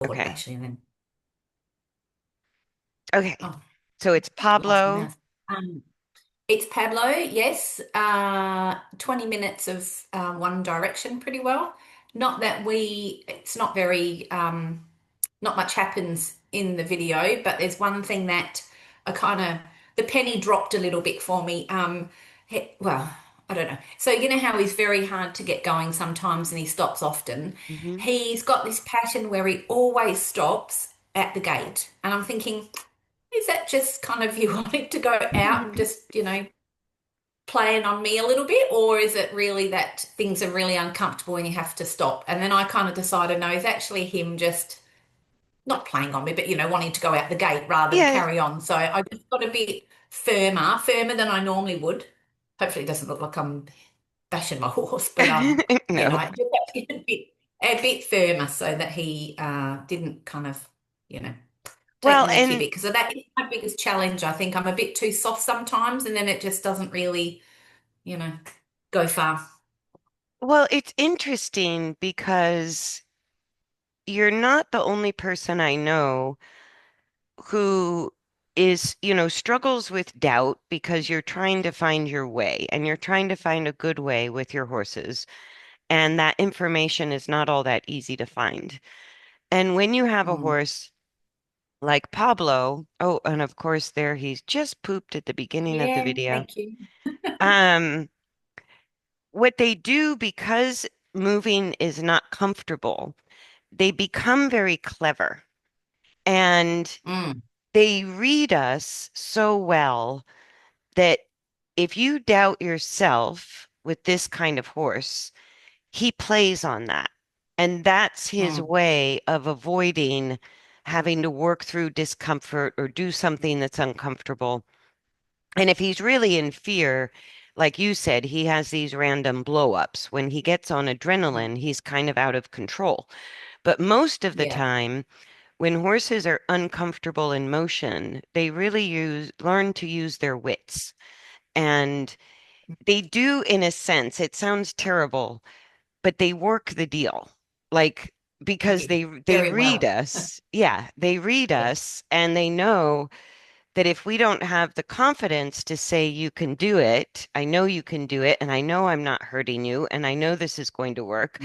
Recorded Okay. actually, and then Okay. oh, So it's lost my Pablo. mouth. It's Pablo, yes. 20 minutes of One Direction, pretty well. Not that it's not very, not much happens in the video, but there's one thing that I kind of, the penny dropped a little bit for me. Well, I don't know. So, you know how he's very hard to get going sometimes and he stops often. Hmm. He's got this pattern where he always stops at the gate. And I'm thinking, is that just kind of you wanting to go out and just, playing on me a little bit, or is it really that things are really uncomfortable and you have to stop? And then I kind of decided, no, it's actually him just not playing on me, but wanting to go out the gate rather than Yeah. carry on. So I just got a bit firmer than I normally would. Hopefully it doesn't look like I'm bashing my horse, but No. I just have to get a bit firmer so that he didn't kind of, you know, take Well, the mickey a and bit, because that is my biggest challenge. I think I'm a bit too soft sometimes, and then it just doesn't really, you know, go far. it's interesting because you're not the only person I know who struggles with doubt because you're trying to find your way and you're trying to find a good way with your horses. And that information is not all that easy to find. And when you have a Mm. horse like Pablo, oh, and of course there he's just pooped at the beginning of the Yeah, video. thank you. Um, what they do because moving is not comfortable, they become very clever and Mm. they read us so well that if you doubt yourself with this kind of horse, he plays on that. And that's his Mm. way of avoiding having to work through discomfort or do something that's uncomfortable. And if he's really in fear, like you said, he has these random blow ups. When he gets on Mm. adrenaline, he's kind of out of control. But most of the Yeah. time, when horses are uncomfortable in motion, they really learn to use their wits. And they do, in a sense, it sounds terrible, but they work the deal. Like, because Yeah. they Very read well. us. Yeah, they read Yeah. us and they know that if we don't have the confidence to say, you can do it, I know you can do it, and I know I'm not hurting you, and I know this is going to work,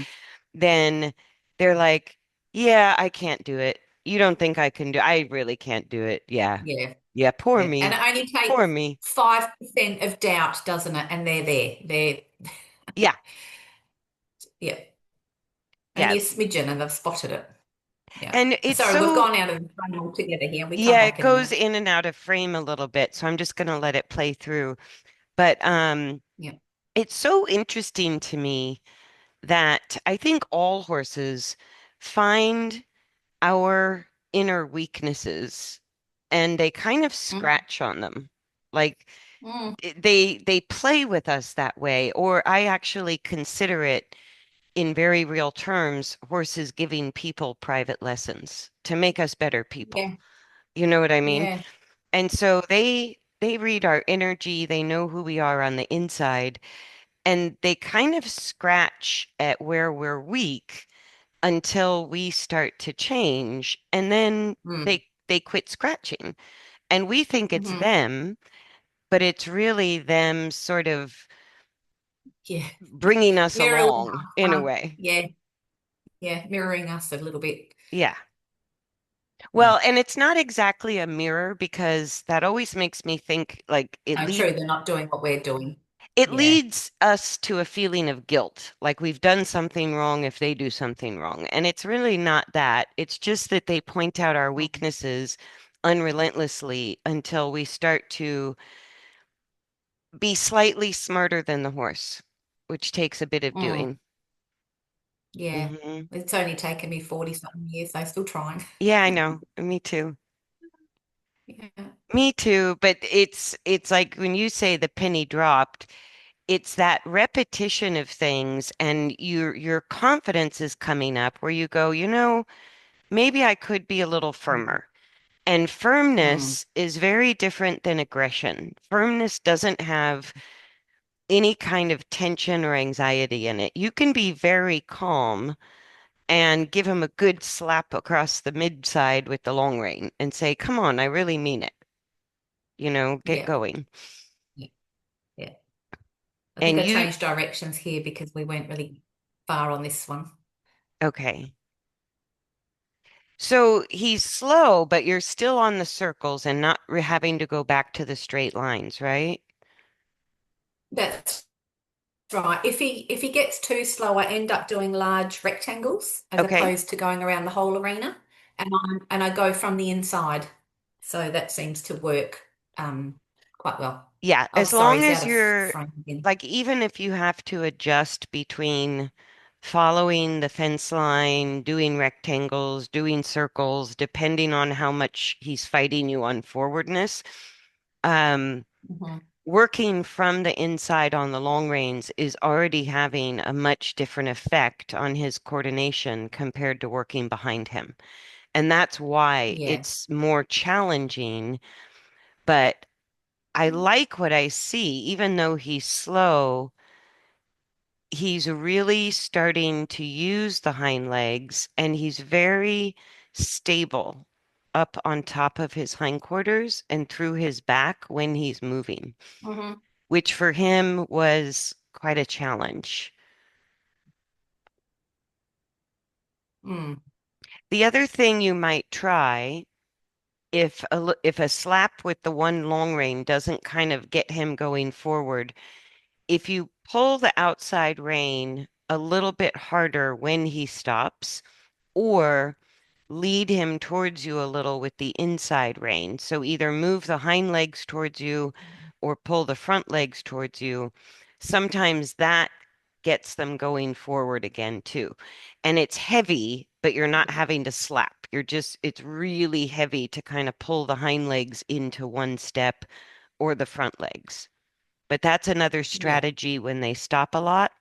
then they're like, yeah, I can't do it. You don't think I can do I really can't do it. Yeah. Yeah. Yeah, poor Yeah. And me. it only Poor takes me. 5% of doubt, doesn't it? And they're there. Yeah. Yeah. Yeah. Only a smidgen and they've spotted it. Yeah. And it's Sorry, we've so gone out of the frame altogether here. We come yeah, it back in a goes minute. in and out of frame a little bit, so I'm just going to let it play through. But Yeah. it's so interesting to me that I think all horses find our inner weaknesses and they kind of Mm. scratch on them. Like Mm. they play with us that way, or I actually consider it in very real terms, horses giving people private lessons to make us better people. Yeah. You know what I mean? Yeah. And so they read our energy, they know who we are on the inside, and they kind of scratch at where we're weak until we start to change, and then Mm. they quit scratching. And we think it's Hmm. them, but it's really them sort of Yeah. bringing us Mirroring along us. in a way. Yeah. Yeah. Mirroring us a little bit. Yeah. Yeah. Well, and it's not exactly a mirror because that always makes me think like No, true. They're not doing what we're doing. it Yeah. leads us to a feeling of guilt, like we've done something wrong if they do something wrong. And it's really not that. It's just that they point out our Mm. weaknesses unrelentlessly until we start to be slightly smarter than the horse, which takes a bit of Mm. doing. Yeah. Hmm. It's only taken me 40 something years, so still trying. Yeah, I know. Me too. Yeah. Me too. But it's like when you say the penny dropped, it's that repetition of things and your confidence is coming up where you go, maybe I could be a little Mm. firmer. And Mm. firmness is very different than aggression. Firmness doesn't have any kind of tension or anxiety in it. You can be very calm and give him a good slap across the mid side with the long rein and say, "Come on, I really mean it. Get Yeah, going." yeah, yeah. I think And I you, changed directions here because we went really far on this one. okay. So he's slow, but you're still on the circles and not having to go back to the straight lines, right? That's right. If he gets too slow, I end up doing large rectangles as Okay. opposed to going around the whole arena, and I go from the inside. So that seems to work quite well. Yeah, Oh, as sorry, long he's as out of you're frame again. like, even if you have to adjust between following the fence line, doing rectangles, doing circles, depending on how much he's fighting you on forwardness, um, Hmm. working from the inside on the long reins is already having a much different effect on his coordination compared to working behind him. And that's why Yeah. it's more challenging, but I like what I see, even though he's slow. He's really starting to use the hind legs and he's very stable up on top of his hindquarters and through his back when he's moving, Hmm. which for him was quite a challenge. Mm. The other thing you might try, if a slap with the one long rein doesn't kind of get him going forward, if you pull the outside rein a little bit harder when he stops, or lead him towards you a little with the inside rein. So either move the hind legs towards you or pull the front legs towards you. Sometimes that gets them going forward again too. And it's heavy, but you're not having to slap. It's really heavy to kind of pull the hind legs into one step or the front legs. But that's another Yeah. strategy when they stop a lot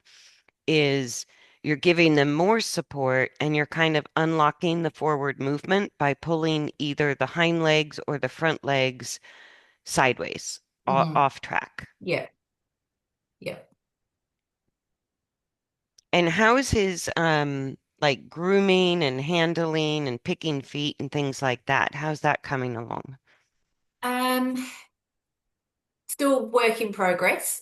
is you're giving them more support and you're kind of unlocking the forward movement by pulling either the hind legs or the front legs sideways Hmm. off track. Yeah. Yeah. And how's his like grooming and handling and picking feet and things like that? How's that coming along? Um, Still work in progress.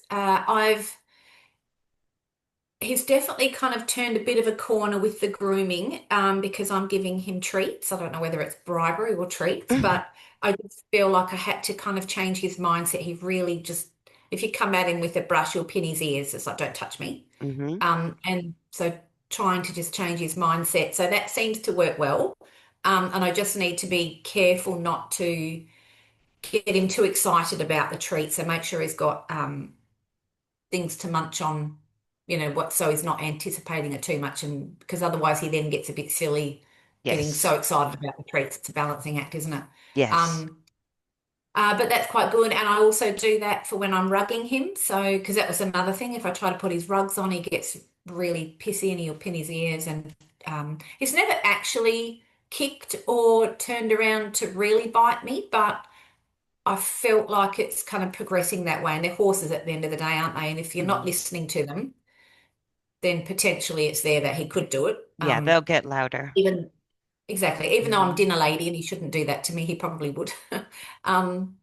He's definitely kind of turned a bit of a corner with the grooming, because I'm giving him treats. I don't know whether it's bribery or treats, but I just feel like I had to kind of change his mindset. He really just, if you come at him with a brush, he'll pin his ears. It's like, don't touch me. Hmm. And so trying to just change his mindset. So that seems to work well. And I just need to be careful not to get him too excited about the treat. So make sure he's got things to munch on, what, so he's not anticipating it too much, and because otherwise he then gets a bit silly getting Yes. so excited about the treats. It's a balancing act, isn't it? Yes. Um, but that's quite good. And I also do that for when I'm rugging him. So, because that was another thing. If I try to put his rugs on, he gets really pissy and he'll pin his ears. And he's never actually kicked or turned around to really bite me, but I felt like it's kind of progressing that way. And they're horses at the end of the day, aren't they? And if you're not Hmm. listening to them, then potentially it's there that he could do it. Yeah, they'll get louder. Even exactly, even though I'm Hmm. dinner lady and he shouldn't do that to me, he probably would. Um,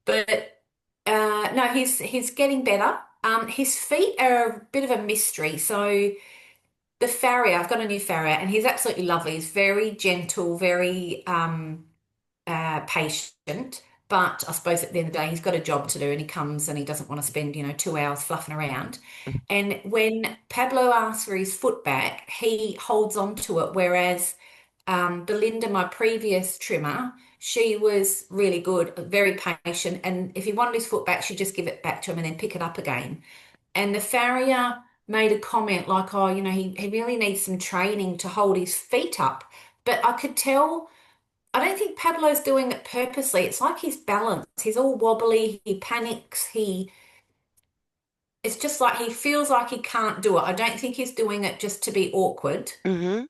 but no, he's getting better. His feet are a bit of a mystery. So the farrier, I've got a new farrier, and he's absolutely lovely. He's very gentle, very patient. But I suppose at the end of the day, he's got a job to do and he comes and he doesn't want to spend, 2 hours fluffing around. And when Pablo asks for his foot back, he holds on to it. Whereas Belinda, my previous trimmer, she was really good, very patient. And if he wanted his foot back, she'd just give it back to him and then pick it up again. And the farrier made a comment like, oh, he really needs some training to hold his feet up. But I could tell. I don't think Pablo's doing it purposely. It's like his balance. He's all wobbly. He panics. It's just like he feels like he can't do it. I don't think he's doing it just to be awkward, Hmm.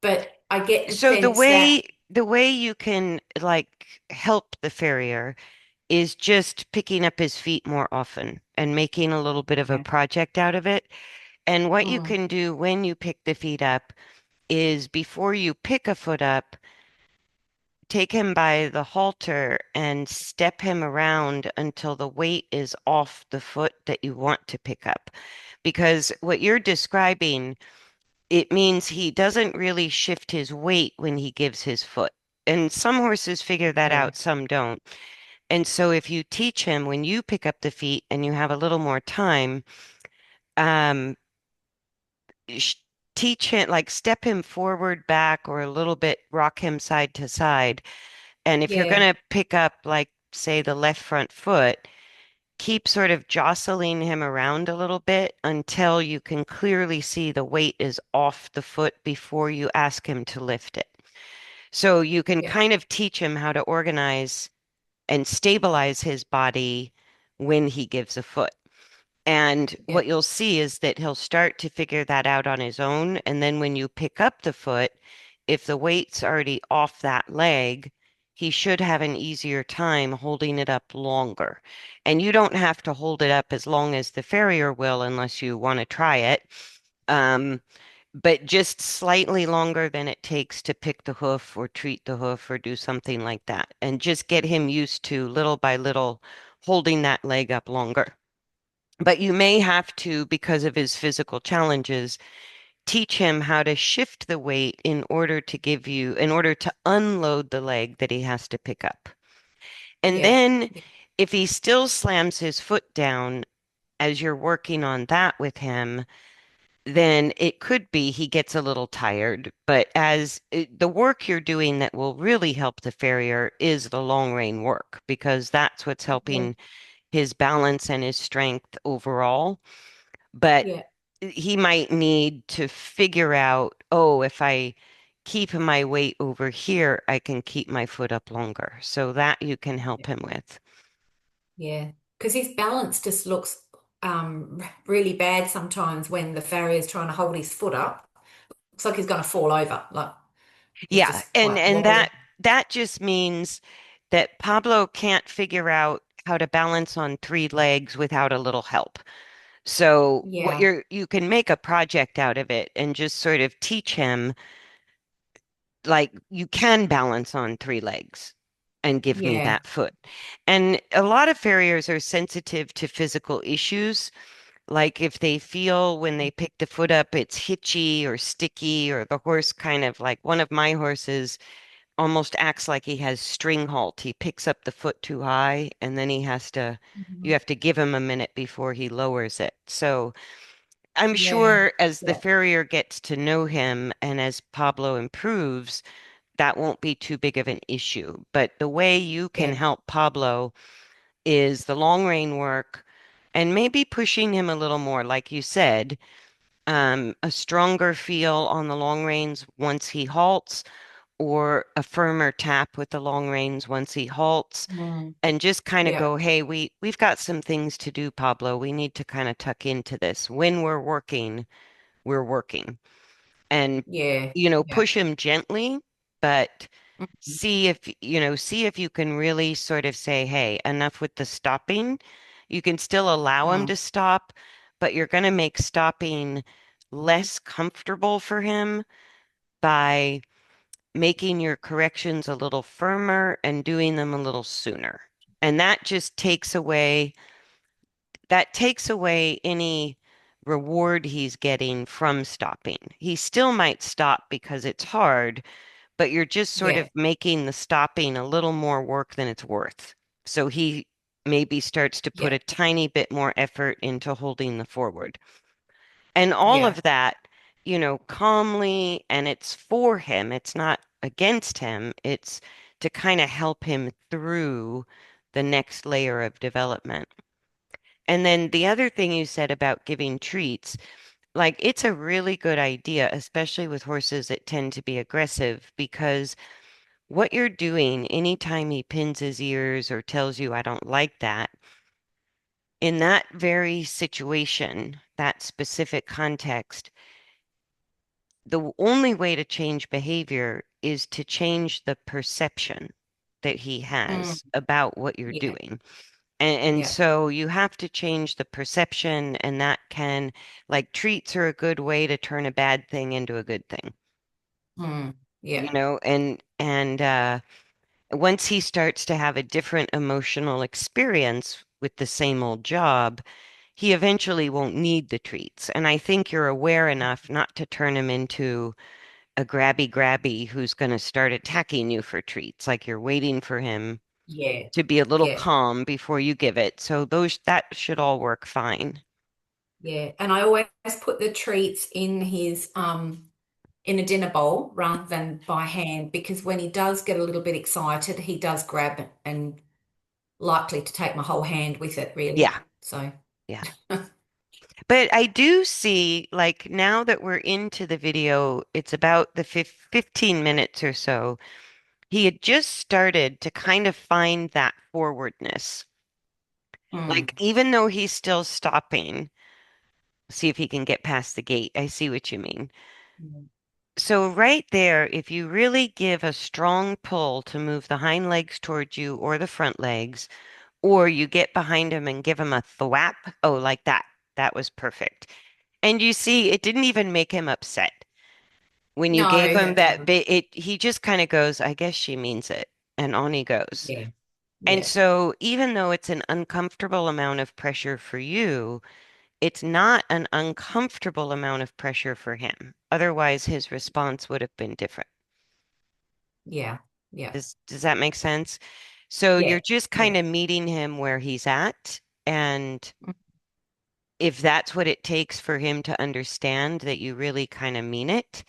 but I get the So sense that, the way you can like help the farrier is just picking up his feet more often and making a little bit of a yeah, project out of it. And what you Mm. can do when you pick the feet up is before you pick a foot up, take him by the halter and step him around until the weight is off the foot that you want to pick up. Because what you're describing, it means he doesn't really shift his weight when he gives his foot. And some horses figure that Yeah. out, some don't. And so if you teach him when you pick up the feet and you have a little more time, um, sh- teach him, like step him forward, back, or a little bit, rock him side to side. And if you're Yeah. going to pick up, like, say, the left front foot, keep sort of jostling him around a little bit until you can clearly see the weight is off the foot before you ask him to lift it. So you can Yeah. kind of teach him how to organize and stabilize his body when he gives a foot. And Yeah. what you'll see is that he'll start to figure that out on his own. And then when you pick up the foot, if the weight's already off that leg, he should have an easier time holding it up longer. And you don't have to hold it up as long as the farrier will unless you want to try it. Um, but just slightly longer than it takes to pick the hoof or treat the hoof or do something like that. And just get him used to little by little holding that leg up longer. But you may have to, because of his physical challenges, teach him how to shift the weight in order to unload the leg that he has to pick up. And Yeah. then if he still slams his foot down as you're working on that with him, then it could be he gets a little tired. But the work you're doing that will really help the farrier is the long rein work, because that's what's Yeah. helping his balance and his strength overall. But Yeah. he might need to figure out, oh, if I keep my weight over here, I can keep my foot up longer. So that you can help him with. Yeah. Because his balance just looks really bad sometimes when the farrier's trying to hold his foot up. Looks like he's going to fall over. Like he's Yeah, just and quite and wobbly. that just means that Pablo can't figure out how to balance on three legs without a little help. So Yeah. you can make a project out of it and just sort of teach him, like, you can balance on three legs and give me Yeah. that foot. And a lot of farriers are sensitive to physical issues. Like if they feel when they pick the foot up, it's hitchy or sticky, or the horse kind of, like one of my horses almost acts like he has string halt. He picks up the foot too high and then you Mhm. have to give him a minute before he lowers it. So I'm Yeah. sure as the Yeah. farrier gets to know him and as Pablo improves, that won't be too big of an issue. But the way you can Yeah. help Pablo is the long rein work and maybe pushing him a little more, like you said, a stronger feel on the long reins once he halts, or a firmer tap with the long reins once he halts, Mm. and just kind of Yeah. go, hey, we've got some things to do, Pablo. We need to kind of tuck into this. When we're working. And Yeah. Yeah. push him gently, but Mhm. see if you can really sort of say, hey, enough with the stopping. You can still allow him Mm. to stop, but you're going to make stopping less comfortable for him by making your corrections a little firmer and doing them a little sooner. And that takes away any reward he's getting from stopping. He still might stop because it's hard, but you're just sort Yeah. of making the stopping a little more work than it's worth. So he maybe starts to put Yeah. a tiny bit more effort into holding the forward. And all Yeah. of that, calmly, and it's for him. It's not against him. It's to kind of help him through the next layer of development. And then the other thing you said about giving treats, like it's a really good idea, especially with horses that tend to be aggressive, because what you're doing anytime he pins his ears or tells you, I don't like that, in that very situation, that specific context, the only way to change behavior is to change the perception that he Mm. has about what you're Yeah. doing. And Yeah. so you have to change the perception, and that can, like, treats are a good way to turn a bad thing into a good thing, Mm. you Yeah. know, and once he starts to have a different emotional experience with the same old job, he eventually won't need the treats. And I think you're aware enough not to turn him into a grabby grabby who's going to start attacking you for treats. Like you're waiting for him Yeah. to be a little Yeah. calm before you give it. So those that should all work fine. Yeah. And I always put the treats in a dinner bowl rather than by hand because when he does get a little bit excited, he does grab and likely to take my whole hand with it, really. Yeah, So, yeah. But I do see, like, now that we're into the video, it's about the 15 minutes or so. He had just started to kind of find that forwardness. mm, Like, even though he's still stopping, see if he can get past the gate. I see what you mean. mm, So, right there, if you really give a strong pull to move the hind legs towards you or the front legs, or you get behind him and give him a thwap, oh, like that. That was perfect. And you see, it didn't even make him upset. When you no, gave him it that doesn't. bit, he just kind of goes, I guess she means it. And on he goes. Yeah. And Yeah. so, even though it's an uncomfortable amount of pressure for you, it's not an uncomfortable amount of pressure for him. Otherwise, his response would have been different. Yeah. Yeah. Does that make sense? So you're Yeah. just Yeah. kind of meeting him where he's at, and if that's what it takes for him to understand that you really kind of mean it,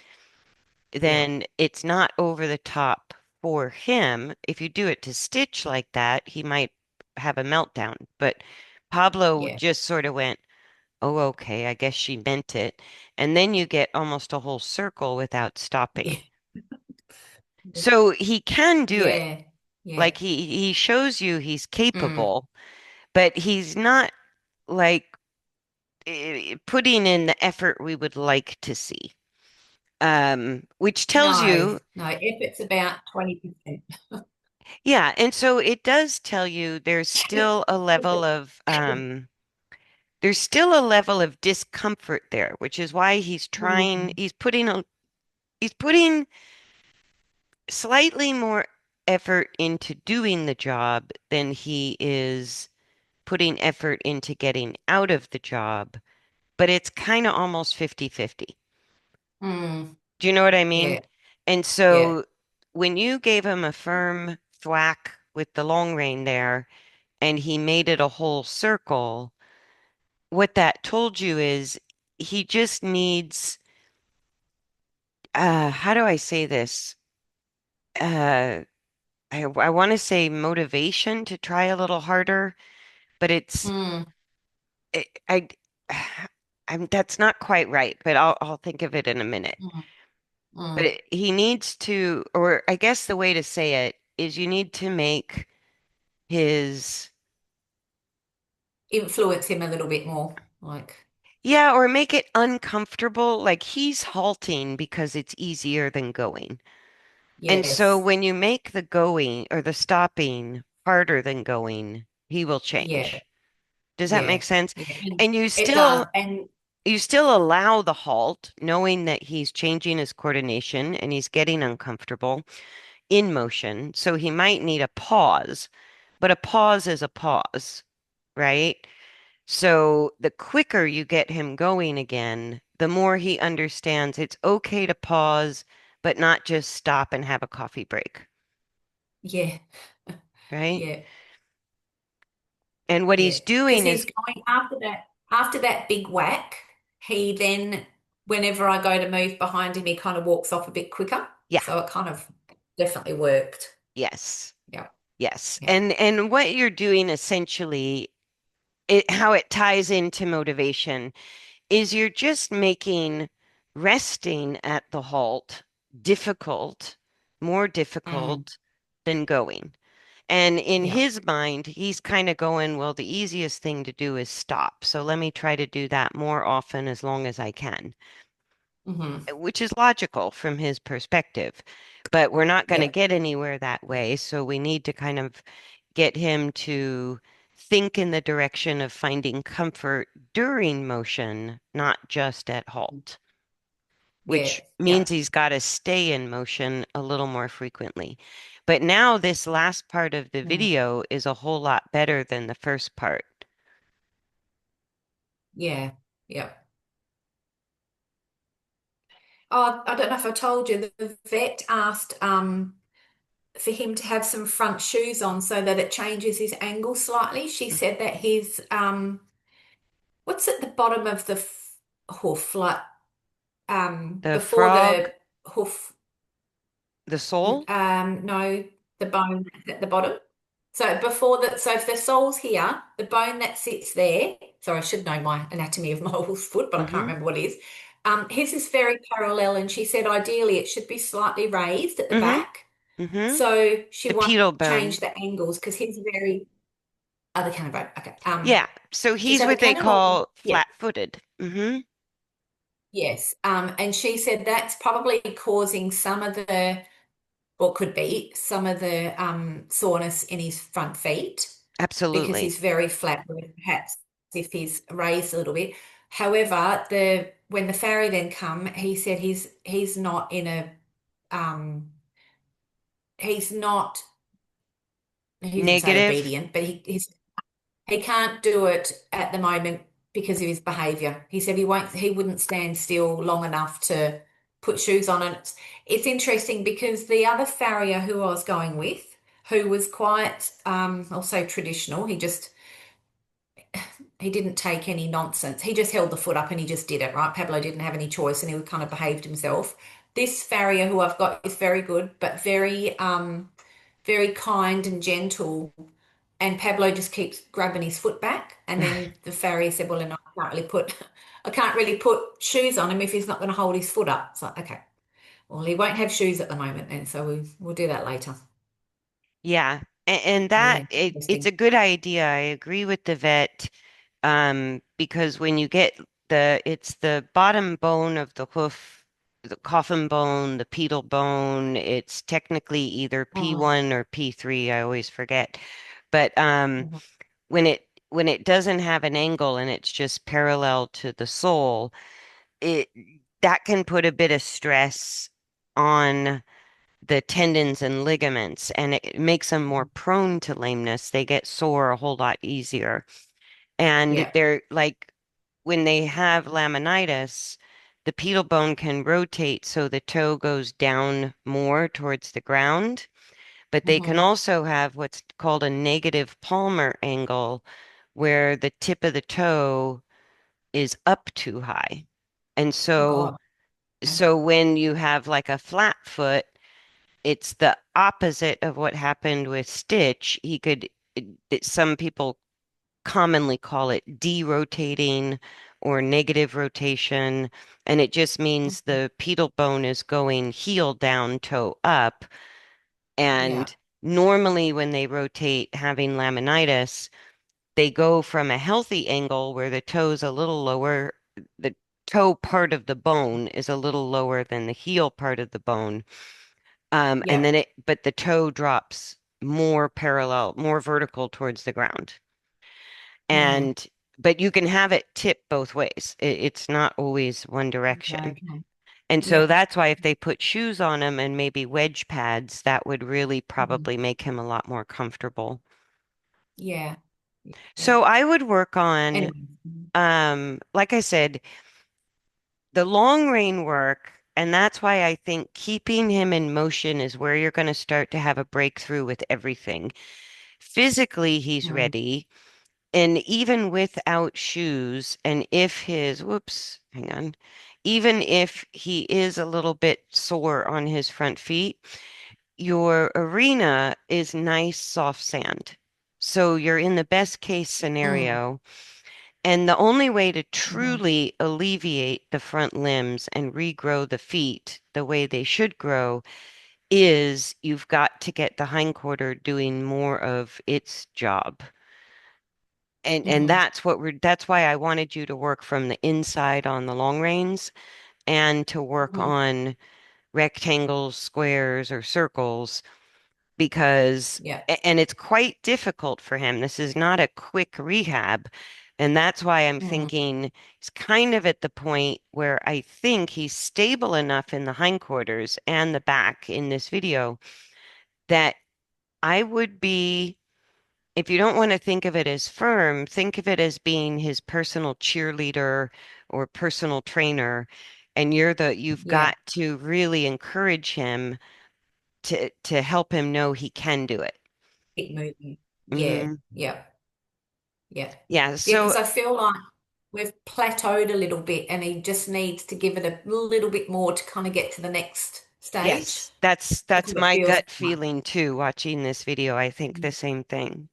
Yeah. then it's not over the top for him. If you do it to Stitch like that, he might have a meltdown. But Pablo Yeah. just sort of went, oh, okay, I guess she meant it. And then you get almost a whole circle without stopping. Yeah. So he can do it. Yeah. Yeah. Like he shows you he's Mm. capable, but he's not like putting in the effort we would like to see. Which tells No. you, No. If it's about 20%. yeah, and so it does tell you there's still a level of discomfort there, which is why Mm. he's putting slightly more effort into doing the job than he is putting effort into getting out of the job, but it's kind of almost 50-50. Mm. Do you know what I mean? Yeah. And Yeah. so when you gave him a firm thwack with the long rein there and he made it a whole circle, what that told you is he just needs, how do I say this? Uh, I want to say motivation to try a little harder, but Mm. I, that's not quite right, but I'll think of it in a minute. Mm. But Mm. he needs to, or I guess the way to say it is you need to make his, Influence him a little bit more. Like, yeah, or make it uncomfortable. Like he's halting because it's easier than going. And so yes. when you make the going or the stopping harder than going, he will Yeah. change. Does that make Yeah. sense? Yeah. And And it does. And you still allow the halt, knowing that he's changing his coordination and he's getting uncomfortable in motion. So he might need a pause, but a pause is a pause, right? So the quicker you get him going again, the more he understands it's okay to pause, but not just stop and have a coffee break, yeah. right? Yeah. And what Yeah. he's Because doing he's is, going after that big whack, he then, whenever I go to move behind him, he kind of walks off a bit quicker. yeah, So it kind of definitely worked. yes, Yeah. yes. Yeah. And what you're doing essentially, how it ties into motivation is you're just making resting at the halt difficult, more Mm. difficult than going. And in Yeah. his mind, he's kind of going, well, the easiest thing to do is stop. So let me try to do that more often as long as I can, Hmm. which is logical from his perspective. But we're not going to Yeah. get anywhere that way. So we need to kind of get him to think in the direction of finding comfort during motion, not just at halt, Yeah, which yeah, means he's got to stay in motion a little more frequently. But now this last part of the mm, video is a whole lot better than the first part. yeah, yeah. Oh, I don't know if I told you, the vet asked for him to have some front shoes on so that it changes his angle slightly. She said that his what's at the bottom of the hoof, like The before frog, the hoof, the sole, no, the bone at the bottom. So before that, so if the sole's here, the bone that sits there. Sorry, I should know my anatomy of my horse foot, but I can't mm-hmm, remember what it is. His is very parallel, and she said ideally it should be slightly raised at the mm-hmm, back. mm-hmm. So she The won't pedal bone. change the angles because he's very other cannon bone. Okay. Yeah, so Did you he's say the what they cannon or call yeah? flat-footed. Mm-hmm. Yes. And she said that's probably causing some of the, or could be some of the soreness in his front feet because Absolutely. he's very flat, whereas perhaps if he's raised a little bit. However, the when the farrier then come, he said he's not in a he's not he didn't say Negative. obedient, but he can't do it at the moment because of his behavior. He said he wouldn't stand still long enough to put shoes on. And it's interesting because the other farrier who I was going with, who was quite also traditional, he didn't take any nonsense. He just held the foot up and he just did it, right? Pablo didn't have any choice and he kind of behaved himself. This farrier who I've got is very good, but very kind and gentle. And Pablo just keeps grabbing his foot back. And then the farrier said, well, no, I can't really put shoes on him if he's not going to hold his foot up. So, okay, well, he won't have shoes at the moment then. So we'll do that later. Yeah, and So that yeah, it's interesting. a good idea. I agree with the vet, because when you get it's the bottom bone of the hoof, the coffin bone, the pedal bone. It's technically either Oh, P1 or P3. I always forget. But mhm. when it doesn't have an angle and it's just parallel to the sole, it that can put a bit of stress on the tendons and ligaments, and it makes them more prone to lameness. They get sore a whole lot easier. And Yeah. they're like when they have laminitis, the pedal bone can rotate so the toe goes down more towards the ground, but they can Hmm. also have what's called a negative palmar angle where the tip of the toe is up too high. And Oh so God. Okay. so when you have like a flat foot, it's the opposite of what happened with Stitch. Some people commonly call it derotating or negative rotation, and it just means Mhm. the pedal bone is going heel down, toe up. Yeah. And normally, when they rotate having laminitis, they go from a healthy angle where the toe's a little lower, the toe part of the bone is a little lower than the heel part of the bone. And Yeah. then but the toe drops more parallel, more vertical towards the ground. Mm. And, but you can have it tip both ways. It's not always one Okay. direction. Okay. And so Yeah. that's why if they put shoes on him and maybe wedge pads, that would really Mhm. probably make him a lot more comfortable. Yeah. Yeah. So I would work on, Anyway. Mhm. like I said, the long rein work. And that's why I think keeping him in motion is where you're going to start to have a breakthrough with everything. Physically, he's Mm. ready. And even without shoes, and if his, whoops, hang on, even if he is a little bit sore on his front feet, your arena is nice, soft sand. So you're in the best case Mm. scenario. And the only way to Mhm. truly alleviate the front limbs and regrow the feet the way they should grow is you've got to get the hindquarter doing more of its job. And Mhm. that's why I wanted you to work from the inside on the long reins and to work Mhm. on rectangles, squares, or circles because, Yeah. and it's quite difficult for him. This is not a quick rehab. And that's why I'm Mm, thinking he's kind of at the point where I think he's stable enough in the hindquarters and the back in this video that I would be, if you don't want to think of it as firm, think of it as being his personal cheerleader or personal trainer. And you've yeah. got to really encourage him to help him know he can do it. Keep moving. Yeah. Hmm. Yeah. Yeah. Yeah, Yeah. Because so I feel like we've plateaued a little bit and he just needs to give it a little bit more to kind of get to the next stage. yes, that's That's what it my feels gut like. feeling too, watching this video. I think the Mm, same thing.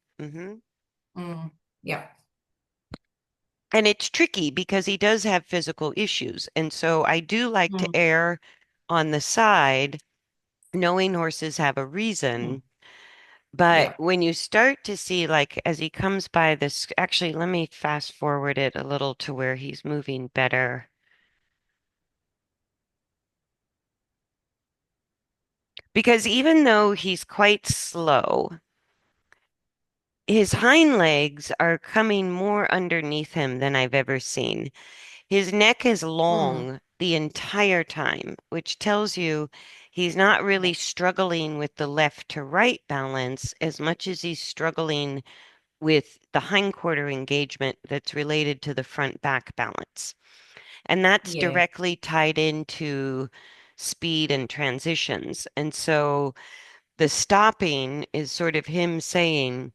mm, yeah. And it's tricky because he does have physical issues. And so I do like to Mm, err on the side, knowing horses have a mm, reason. But yeah. when you start to see, like, as he comes by this, actually, let me fast forward it a little to where he's moving better. Because even though he's quite slow, his hind legs are coming more underneath him than I've ever seen. His neck is Mm, long the entire time, which tells you he's not yeah. really struggling with the left to right balance as much as he's struggling with the hindquarter engagement that's related to the front back balance. And that's Yeah. directly tied into speed and transitions. And so the stopping is sort of him saying,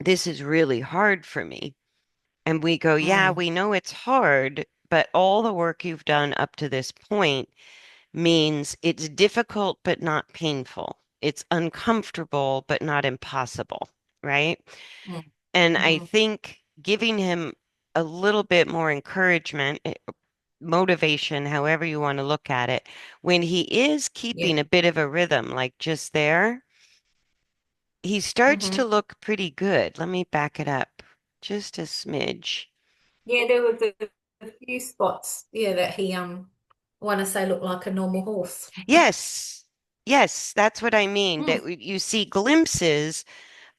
this is really hard for me. And we go, yeah, Mm, we know it's hard, but all the work you've done up to this point means it's difficult but not painful. It's uncomfortable but not impossible, right? mm, And I mm, think giving him a little bit more encouragement, motivation, however you want to look at it, when he is yeah. keeping a bit of a rhythm, like just there, he starts to Hmm. look pretty good. Let me back it up just a smidge. Yeah, there was a few spots, yeah, that he I want to say looked like a normal horse. Yes, yes, that's what I mean. Mm, You see glimpses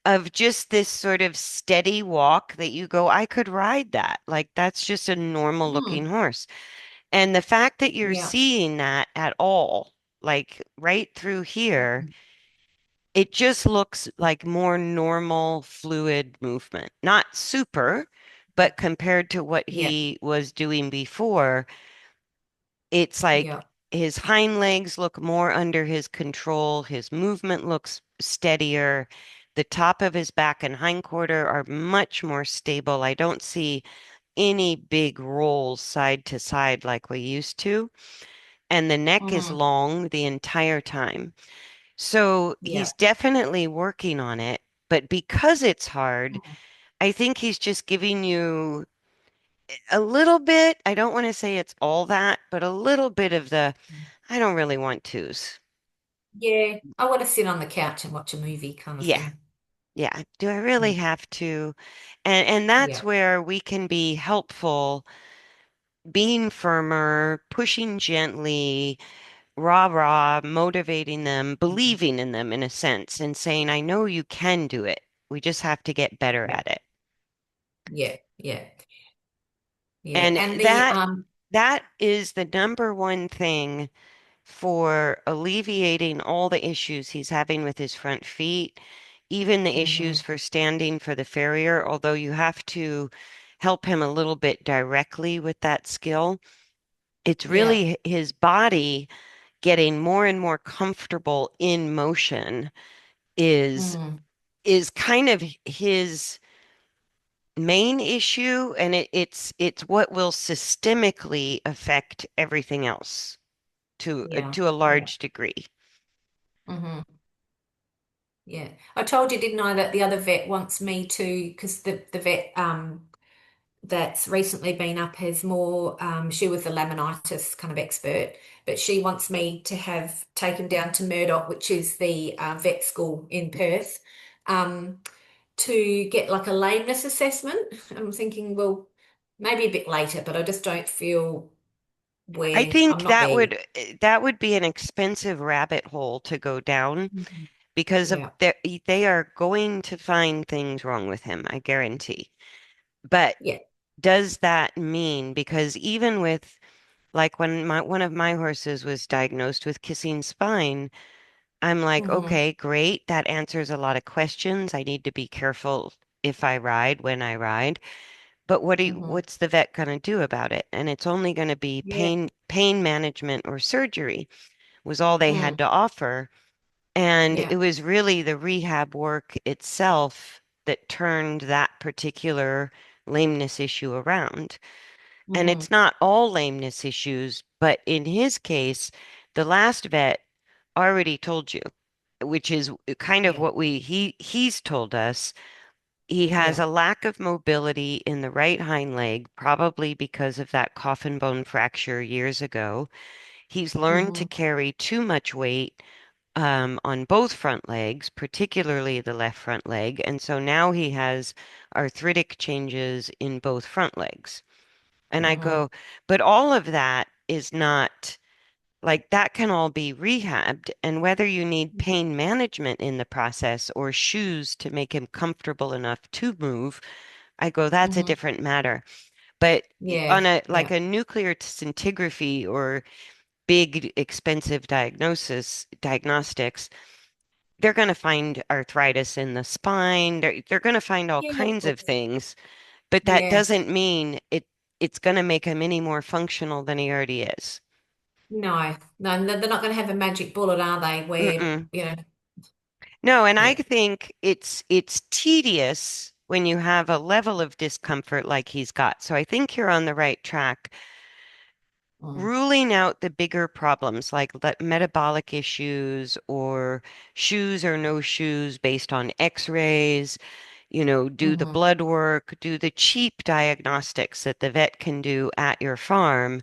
of just this sort of steady walk that you go, I could ride that. Like that's just a normal looking mm, horse. And the fact that you're yeah. seeing that at all, like right through here, Mm, it just looks like more normal fluid movement. Not super, but compared to what yeah, he was doing before, it's like yeah, his hind legs look more under his control, his movement looks steadier. The top of his back and hindquarter are much more stable. I don't see any big rolls side to side like we used to. And the neck is mm, long the entire time. So yeah. he's definitely working on it. But because it's hard, Mm, I think he's just giving you a little bit. I don't want to say it's all that, but a little bit of the, mm. I don't really want twos. Yeah, I want to sit on the couch and watch a movie kind of Yeah, thing. yeah. Do I really Mm, have to? And that's yeah. where we can be helpful, being firmer, pushing gently, rah rah, motivating them, Mm, believing in them in a sense, and saying, I know you can do it. We just have to get better yeah, at it. yeah, yeah, yeah. And And the that is the number one thing for alleviating all the issues he's having with his front feet, even the issues mhm, for standing for the farrier, although you have to help him a little bit directly with that skill. It's yeah, really his body getting more and more comfortable in motion is mm, is kind of his main issue, and it's what will systemically affect everything else yeah, to a yeah. large degree. Hmm. Yeah. I told you, didn't I, that the other vet wants me to, because the vet that's recently been up has more, she was a laminitis kind of expert, but she wants me to have taken down to Murdoch, which is the vet school in Perth, um, to get like a lameness assessment. I'm thinking, well, maybe a bit later, but I just don't feel I where I'm think not there yet. that would be an expensive rabbit hole to go down. Mhm. because of Yeah. they are going to find things wrong with him, I guarantee. But Yeah. does that mean, because even with like when one of my horses was diagnosed with kissing spine, I'm like, Mm-hmm. okay, great. That answers a lot of questions. I need to be careful if I ride, when I ride. But Mm-hmm. what's the vet going to do about it? And it's only going to be Yeah. pain management or surgery was all they had Mm. to offer. And Yeah. it was really the rehab work itself that turned that particular lameness issue around. And Mm-hmm. it's not all lameness issues, but in his case, the last vet already told you, which is kind of Yeah. what he's told us. He has Yeah. a lack of mobility in the right hind leg, probably because of that coffin bone fracture years ago. He's learned to Mm-hmm. carry too much weight on both front legs, particularly the left front leg. And so now he has arthritic changes in both front legs. And I Mm-hmm. go, but all of that is not like that can all be rehabbed. And whether you need pain management in the process or shoes to make him comfortable enough to move, I go, that's a Mm-hmm. different matter. But on Yeah. a like Yeah. a nuclear scintigraphy or big expensive diagnostics, they're going to find arthritis in the spine. They're going to find all Yeah, of kinds of course. things, but that Yeah. doesn't mean it's going to make him any more functional than he already is. No, no, they're not going to have a magic bullet, are they? Where, Mm-mm. you know, No, and I yeah. think it's tedious when you have a level of discomfort like he's got. So I think you're on the right track. Mm. Ruling out the bigger problems like metabolic issues or shoes or no shoes based on x-rays, do the Mm-hmm. blood work, do the cheap diagnostics that the vet can do at your farm,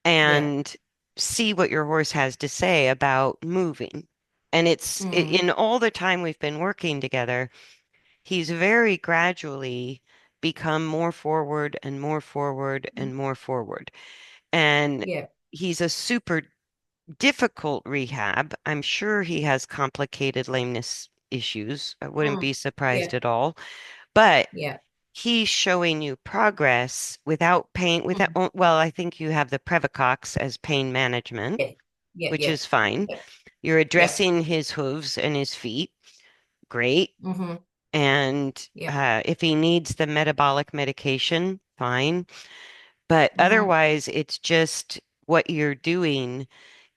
Yeah. and see what your horse has to say about moving. And Mm. in all the time we've been working together, he's very gradually become more forward and more forward and more forward. And Yeah. he's a super difficult rehab. I'm sure he has complicated lameness issues. I wouldn't Mm. be Yeah. surprised at all. But Yeah. he's showing you progress without pain, without, Mm. well, I think you have the Previcox as pain management, Yeah. Yeah. which Yeah. is fine. Yeah. You're Yeah. addressing his hooves and his feet. Great. Mm-hmm. And Yeah. if he needs the metabolic medication, fine. But Mm-hmm. otherwise, it's just what you're doing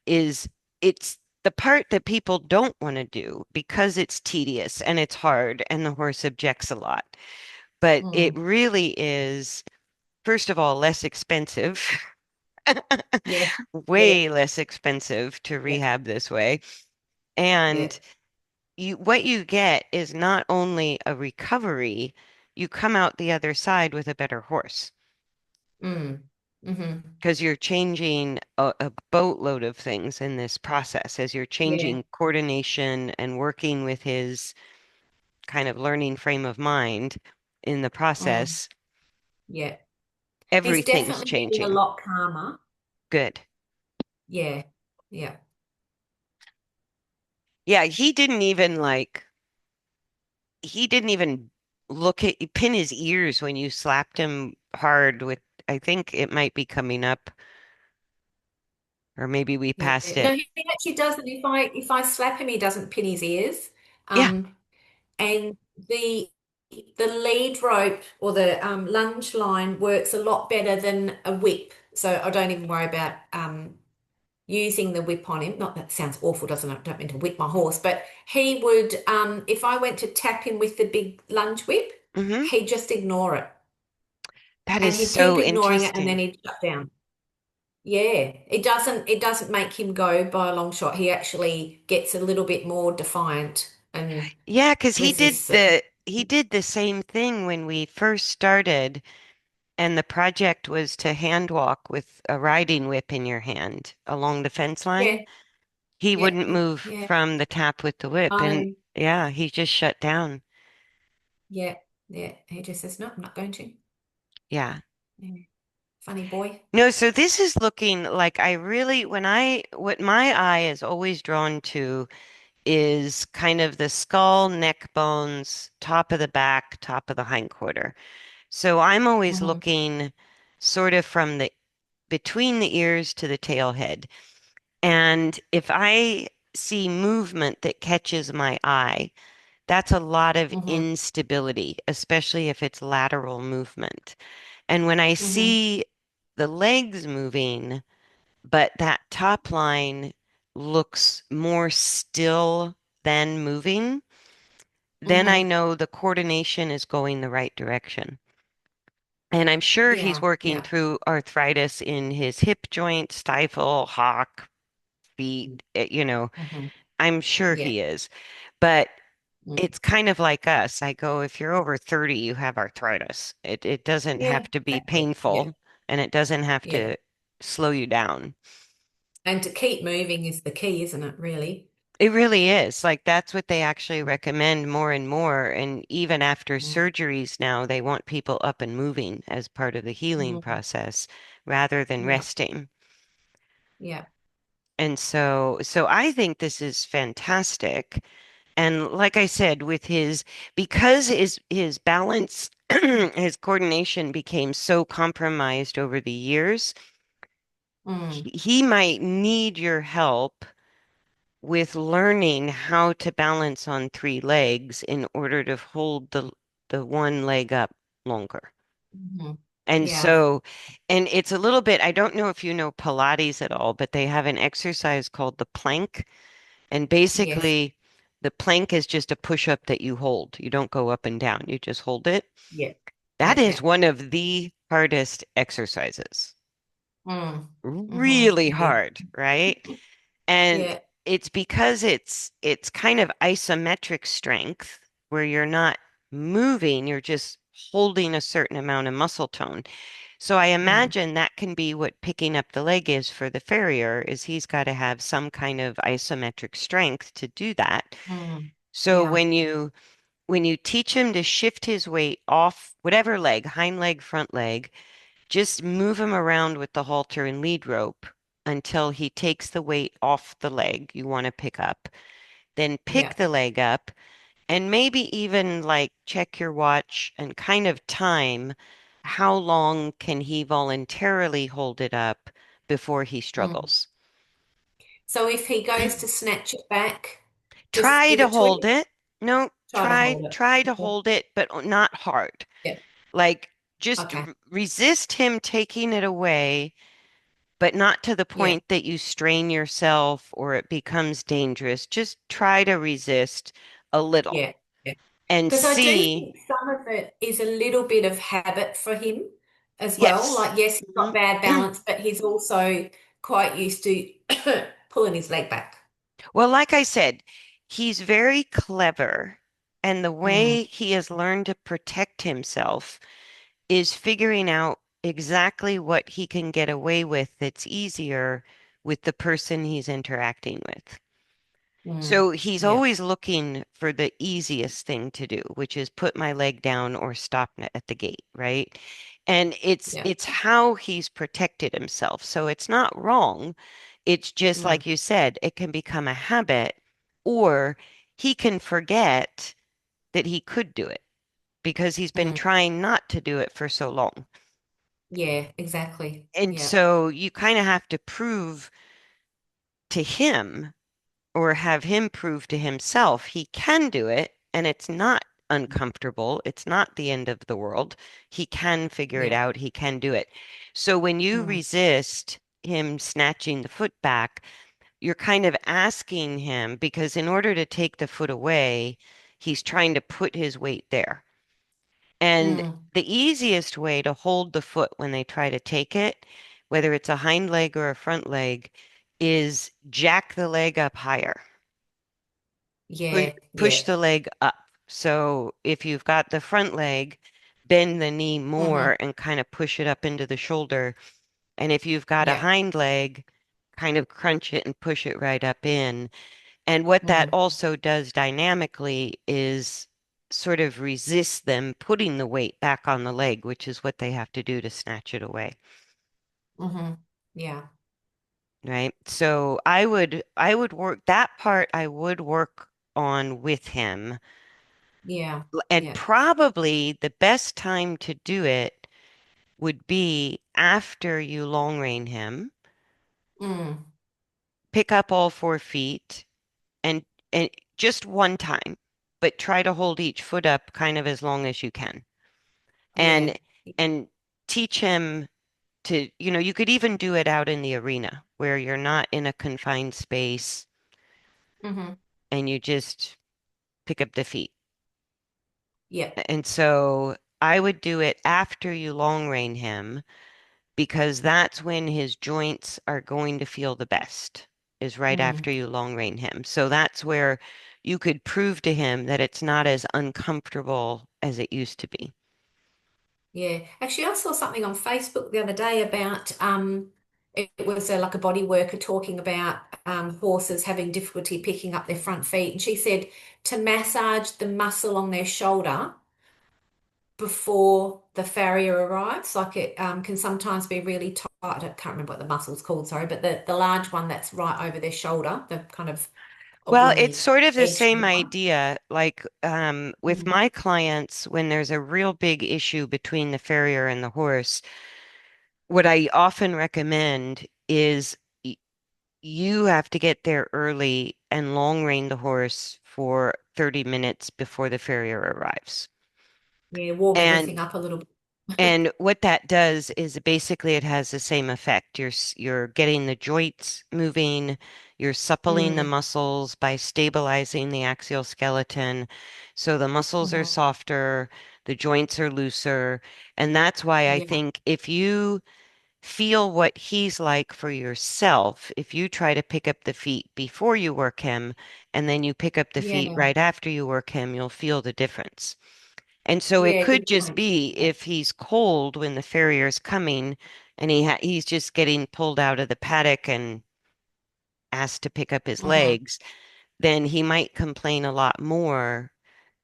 is it's the part that people don't want to do because it's tedious and it's hard and the horse objects a lot. But it Mm. really is, first of all, less expensive, Yeah. Yeah. way less expensive to Yeah. rehab this way. Yeah. And what you get is not only a recovery, you come out the other side with a better horse Mm. Mm-hmm. because you're changing a boatload of things in this process as you're Yeah. changing coordination and working with his kind of learning frame of mind in the Mm. process. Yeah. He's Everything's definitely getting a changing. lot calmer. Good. Yeah. Yeah. Yeah, he didn't even pin his ears when you slapped him hard with, I think it might be coming up, or maybe we Yeah. passed No, it. he actually doesn't. If I slap him, he doesn't pin his ears. Yeah. Um, and the the lead rope or the lunge line works a lot better than a whip. So I don't even worry about using the whip on him. Not that sounds awful, doesn't it? I don't mean to whip my horse, but he would if I went to tap him with the big lunge whip, Hmm. he'd just ignore it. That is And he'd keep so ignoring it and then interesting. he'd shut down. Yeah, it doesn't make him go by a long shot. He actually gets a little bit more defiant and Yeah, because resists it. he did the same thing when we first started, and the project was to hand walk with a riding whip in your hand along the fence line. Yeah, He yeah, wouldn't move yeah. from the tap with the whip, and Um, yeah, he just shut down. yeah, yeah. He just says, no, I'm not going to. Yeah. Yeah. Funny boy. No, so this is looking like what my eye is always drawn to is kind of the skull, neck bones, top of the back, top of the hindquarter. So I'm always Hmm. looking sort of from the between the ears to the tail head. And if I see movement that catches my eye, that's a lot of Hmm. instability, especially if it's lateral movement. And when I Hmm. see the legs moving, but that top line looks more still than moving, then I Hmm. know the coordination is going the right direction. And I'm sure he's Yeah. working Yeah. through arthritis in his hip joint, stifle, hock, feet, Hmm. I'm sure Yeah. he is. But Mm. it's kind of like us. I go, if you're over 30, you have arthritis. It doesn't Yeah. have to be Exactly. Yeah. painful and it doesn't have Yeah. to slow you down. And to keep moving is the key, isn't it, really? It really is. Like that's what they actually recommend more and more. And even after Mm. surgeries now, they want people up and moving as part of the healing Mm. process rather than Yeah. resting. Yeah. And so I think this is fantastic. And like I said, because his balance, his coordination became so compromised over the years, Mm. he might need your help with learning how to balance on three legs in order to hold the one leg up longer. Hmm. And Yeah. so, and it's a little bit, I don't know if you know Pilates at all, but they have an exercise called the plank. And Yes. basically, the plank is just a push up that you hold. You don't go up and down, you just hold it. Yeah. That Yeah. is Yeah. one of the hardest exercises. Mm. Hmm. Really Yeah. hard, right? And Yeah. it's because it's kind of isometric strength where you're not moving, you're just holding a certain amount of muscle tone. So I Mm. imagine that can be what picking up the leg is for the farrier, is he's got to have some kind of isometric strength to do that. Mm. So Yeah. when you teach him to shift his weight off whatever leg, hind leg, front leg, just move him around with the halter and lead rope until he takes the weight off the leg you want to pick up. Then pick Yeah. the leg up and maybe even like check your watch and kind of time how long can he voluntarily hold it up before he Mm. struggles. So if he goes to snatch it back, just Try give to it to hold him. it. No, Try to hold it. try to Okay. hold it, but not hard. Yeah. Like just Okay. resist him taking it away, but not to the Yeah. point that you strain yourself or it becomes dangerous. Just try to resist a little Yeah. Yeah. and Because I do see. think some of it is a little bit of habit for him as well. Yes. Like, yes, he's got Mhm. bad balance, but he's also quite used to pulling his leg back. Well, like I said, he's very clever, and the Mm. way he has learned to protect himself is figuring out exactly what he can get away with that's easier with the person he's interacting with. Mm. So he's Yeah. always looking for the easiest thing to do, which is put my leg down or stop at the gate, right? And it's Yeah. it's how he's protected himself. So it's not wrong. It's just Mm. like you said, it can become a habit, or he can forget that he could do it because he's been Mm. trying not to do it for so long. Yeah, exactly. And Yeah. so you kind of have to prove to him or have him prove to himself he can do it and it's not uncomfortable. It's not the end of the world. He can figure it Yeah. out. He can do it. So when you Mm. resist him snatching the foot back, you're kind of asking him because in order to take the foot away, he's trying to put his weight there. And Mm. the easiest way to hold the foot when they try to take it, whether it's a hind leg or a front leg, is jack the leg up higher. Push, Yeah. push Yeah. the leg up. So if you've got the front leg, bend the knee Hmm. more and kind of push it up into the shoulder. And if you've got a Yeah. hind leg, kind of crunch it and push it right up in. And what that Mm. also does dynamically is sort of resist them putting the weight back on the leg, which is what they have to do to snatch it away. Hmm. Yeah. right? So I would work that part I would work on with him. Yeah. And Yeah. probably the best time to do it would be after you long rein him, Mm. pick up all 4 feet and and just one time, but try to hold each foot up kind of as long as you can. Yeah. And and teach him to, you could even do it out in the arena where you're not in a confined space Mm-hmm. and you just pick up the feet. Yeah. And so I would do it after you long rein him because that's when his joints are going to feel the best, is right Mm. after you long rein him. So that's where you could prove to him that it's not as uncomfortable as it used to be. Yeah. Actually, I saw something on Facebook the other day about it was like a body worker talking about horses having difficulty picking up their front feet. And she said to massage the muscle on their shoulder before the farrier arrives. Like it can sometimes be really tight. I can't remember what the muscle's called, sorry, but the large one that's right over their shoulder, the kind of Well, on it's the sort of the edge of same the one. idea. Like with Mm. my clients, when there's a real big issue between the farrier and the horse, what I often recommend is you have to get there early and long rein the horse for 30 minutes before the farrier arrives. Yeah, warm And everything up a little bit. and what that does is basically it has the same effect. You're getting the joints moving, you're suppling the Mm. muscles by stabilizing the axial skeleton. So the muscles are Hmm. softer, the joints are looser, and that's why I Yeah. think if you feel what he's like for yourself, if you try to pick up the feet before you work him, and then you pick up the feet Yeah. right after you work him, you'll feel the difference. And so it Yeah, could good just point. be Yeah. if he's cold when the farrier's coming and he's just getting pulled out of the paddock and asked to pick up his Hmm. legs, then he might complain a lot more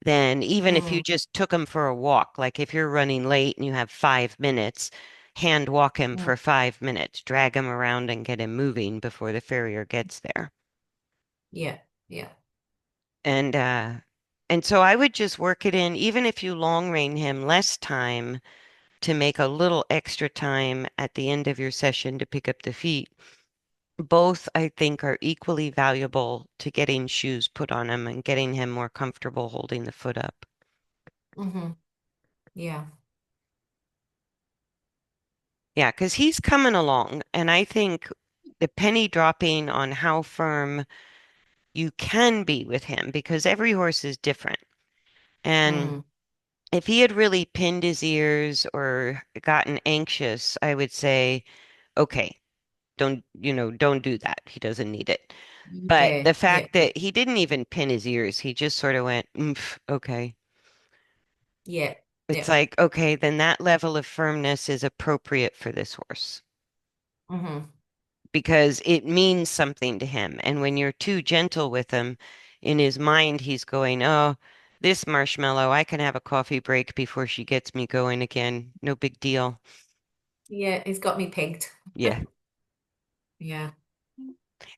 than even if you Mm. just took him for a walk. Like if you're running late and you have 5 minutes, hand walk him Mm. for 5 minutes, drag him around and get him moving before the farrier gets there. Yeah. Yeah. And and so I would just work it in, even if you long rein him less time to make a little extra time at the end of your session to pick up the feet. Both, I think, are equally valuable to getting shoes put on him and getting him more comfortable holding the foot up. Hmm. Yeah. Yeah, because he's coming along, and I think the penny dropping on how firm you can be with him, because every horse is different. And Mm. if he had really pinned his ears or gotten anxious, I would say, okay, don't do that. He doesn't need it. But Yeah. the Yeah. fact that he didn't even pin his ears, he just sort of went, okay. Yeah. It's Yeah. like, okay, then that level of firmness is appropriate for this horse Hmm. because it means something to him. And when you're too gentle with him, in his mind, he's going, oh, this marshmallow, I can have a coffee break before she gets me going again. No big deal. Yeah. He's got me pegged. Yeah. Yeah.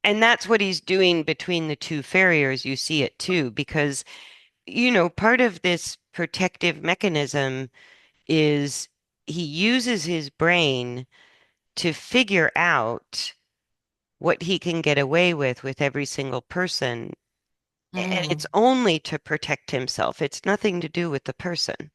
And that's what he's doing between the two farriers. You see it too, because, part of this protective mechanism is he uses his brain to figure out what he can get away with every single person. And it's Mm. only to protect himself. It's nothing to do with the person.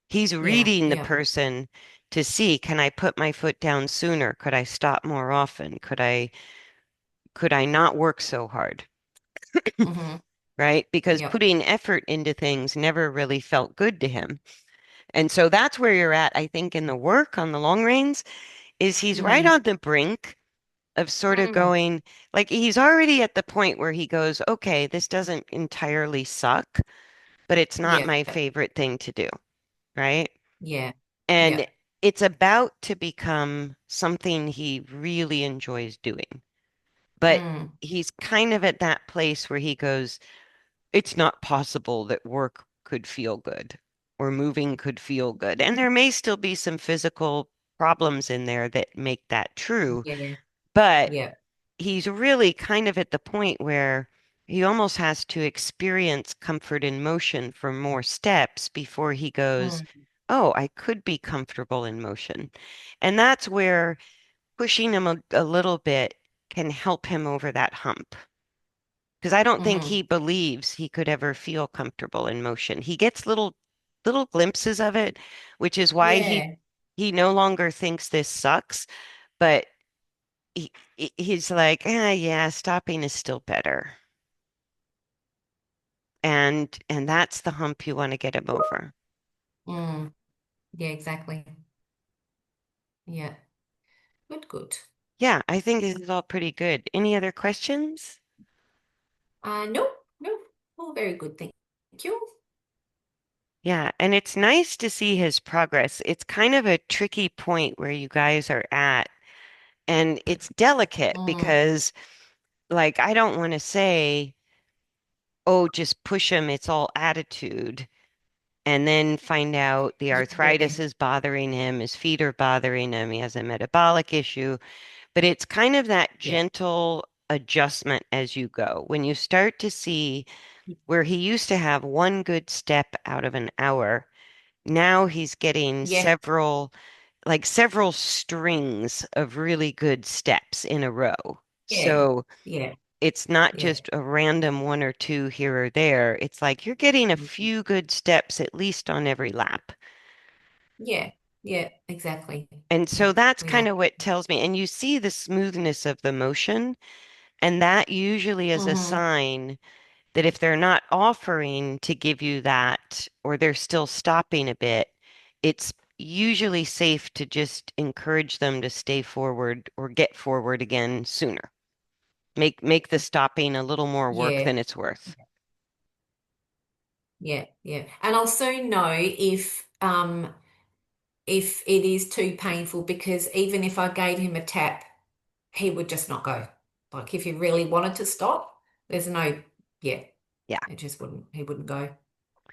He's Yeah. reading the Yeah. person to see, can I put my foot down sooner? Could I stop more often? Could I not work so hard? Hmm. Right? Because Yep. putting effort into things never really felt good to him. And so that's where you're at, I think, in the work on the long reins, is he's right Hmm. on the brink of sort of Mm. going, like he's already at the point where he goes, okay, this doesn't entirely suck, but it's not Yeah. my favorite thing to do, right? Yeah. And Yeah. it's about to become something he really enjoys doing. But Mm. he's kind of at that place where he goes, it's not possible that work could feel good or moving could feel good. And there may still be some physical problems in there that make that true. Yeah. But Yeah. he's really kind of at the point where he almost has to experience comfort in motion for more steps before he goes, Mm, oh, I could be comfortable in motion. And that's where pushing him a little bit can help him over that hump. Because I don't think hmm. he believes he could ever feel comfortable in motion. He gets little glimpses of it, which is why Yeah. he no longer thinks this sucks, but he's like, yeah, stopping is still better. And that's the hump you want to get him over. Mm, yeah, exactly. Yeah. Good, good. Yeah, I think this is all pretty good. Any other questions? No, no. Oh, very good. Thank you. Yeah, and it's nice to see his progress. It's kind of a tricky point where you guys are at, and it's delicate Mm, because, like, I don't want to say, oh, just push him, it's all attitude, and then find out the yeah. arthritis is bothering him, his feet are bothering him, he has a metabolic issue. But it's kind of that Yeah. gentle adjustment as you go. When you start to see where he used to have one good step out of an hour, now he's getting Yeah. several strings of really good steps in a row. Yeah. So Yeah. it's not Yeah. just a random one or two here or there. It's like you're getting a Mhm. few good steps at least on every lap. Yeah. Yeah. Exactly. And so that's kind Yeah. of what tells me. And you see the smoothness of the motion. And that usually is a Hmm. sign that if they're not offering to give you that or they're still stopping a bit, it's usually safe to just encourage them to stay forward or get forward again sooner. Make the stopping a little more work Yeah. than it's worth. Yeah. Yeah. And I'll soon know if it is too painful because even if I gave him a tap, he would just not go. Like if he really wanted to stop, there's no, yeah, Yeah. it just wouldn't, he wouldn't go.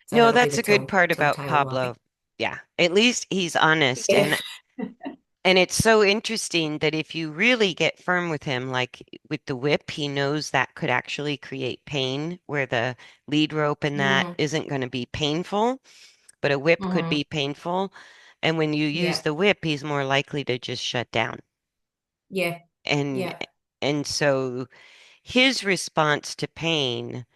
So No, that'll be that's the a good part about telltale, I Pablo. think. Yeah. At least he's honest. Yeah. And it's so interesting that if you really get firm with him, like with the whip, he knows that could actually create pain where the lead rope and that Mm, isn't going to be painful, but a whip could hmm. be painful. And when you use Yeah. the whip, he's more likely to just shut down. Yeah. And Yeah. and so his response to pain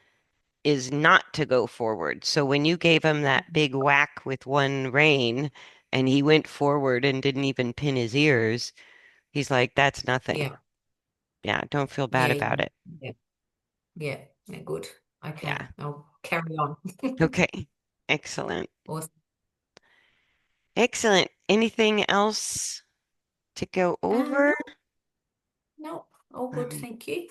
is not to go forward. So when you gave him that big whack with one rein and he went forward and didn't even pin his ears, he's like, that's nothing. Yeah. Yeah, don't feel bad Yeah. about it. Yeah. Yeah. Yeah. Good. Okay. Yeah. I'll carry on. Okay. Excellent. Awesome. Excellent. Anything else to go over? No, no, all good. Um, Thank you.